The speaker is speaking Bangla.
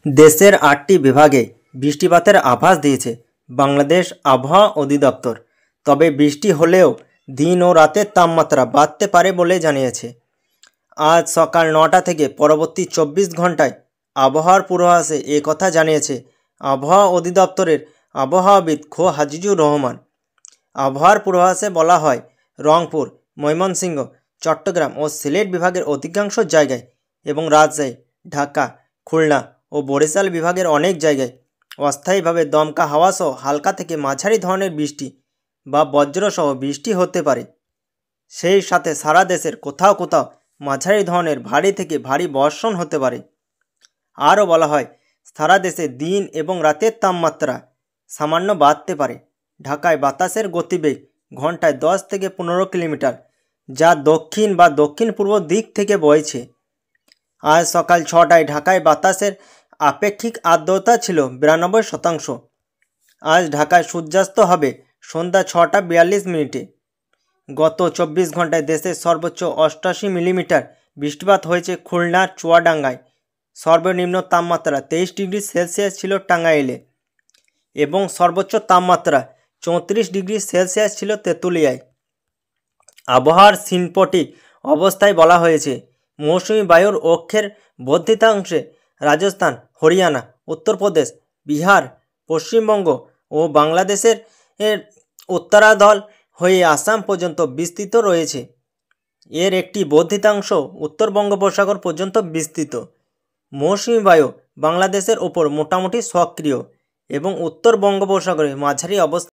দেশের ৮টি বিভাগে বৃষ্টিপাতের আভাস দিয়েছে বাংলাদেশ আবহাওয়া অধিদপ্তর। তবে বৃষ্টি হলেও দিন ও রাতের তাপমাত্রা বাড়তে পারে বলে জানিয়েছে। আজ সকাল ৯টা থেকে পরবর্তী ২৪ ঘন্টায় আবহাওয়ার পূর্বাভাসে কথা জানিয়েছে আবহাওয়া অধিদপ্তরের আবহাওয়াবিদ খো হাজিজুর রহমান। আবহাওয়ার পূর্বাভাসে বলা হয়, রংপুর, ময়মনসিংহ, চট্টগ্রাম ও সিলেট বিভাগের অধিকাংশ জায়গায় এবং রাজশাহী, ঢাকা, খুলনা ও বরিশাল বিভাগের অনেক জায়গায় অস্থায়ীভাবে দমকা হাওয়াসহ হালকা থেকে মাঝারি ধরনের বৃষ্টি বা বজ্রসহ বৃষ্টি হতে পারে। সেই সাথে সারা দেশের কোথাও কোথাও মাঝারি ধরনের ভারী থেকে ভারী বর্ষণ হতে পারে। আরও বলা হয়, সারা দেশে দিন এবং রাতের তাপমাত্রা সামান্য বাড়তে পারে। ঢাকায় বাতাসের গতিবেগ ঘন্টায় ১০ থেকে ১৫ কিলোমিটার, যা দক্ষিণ বা দক্ষিণ পূর্ব দিক থেকে বইছে। আজ সকাল ৬টায় ঢাকায় বাতাসের আপেক্ষিক আর্দ্রতা ছিল ৯২%। আজ ঢাকায় সূর্যাস্ত হবে সন্ধ্যা ৬টা ৪২ মিনিটে। গত ২৪ ঘন্টায় দেশের সর্বোচ্চ ৮৮ মিলিমিটার বৃষ্টিপাত হয়েছে খুলনার চুয়াডাঙ্গায়। সর্বনিম্ন তাপমাত্রা ২৩ ডিগ্রি সেলসিয়াস ছিল টাঙ্গাইলে এবং সর্বোচ্চ তাপমাত্রা ৩৪ ডিগ্রি সেলসিয়াস ছিল তেঁতুলিয়ায়। আবহাওয়ার সিনপটিক অবস্থায় বলা হয়েছে, মৌসুমি বায়ুর অক্ষের বর্ধিতাংশে রাজস্থান, হরিয়ানা, উত্তরপ্রদেশ, বিহার, পশ্চিমবঙ্গ ও বাংলাদেশের উত্তরাঞ্চল হয়ে আসাম পর্যন্ত বিস্তৃত রয়েছে। এর একটি বর্ধিতাংশ উত্তর বঙ্গোপসাগর পর্যন্ত বিস্তৃত। মৌসুমি বায়ু বাংলাদেশের ওপর মোটামুটি সক্রিয় এবং উত্তর বঙ্গোপসাগরে মাঝারি অবস্থা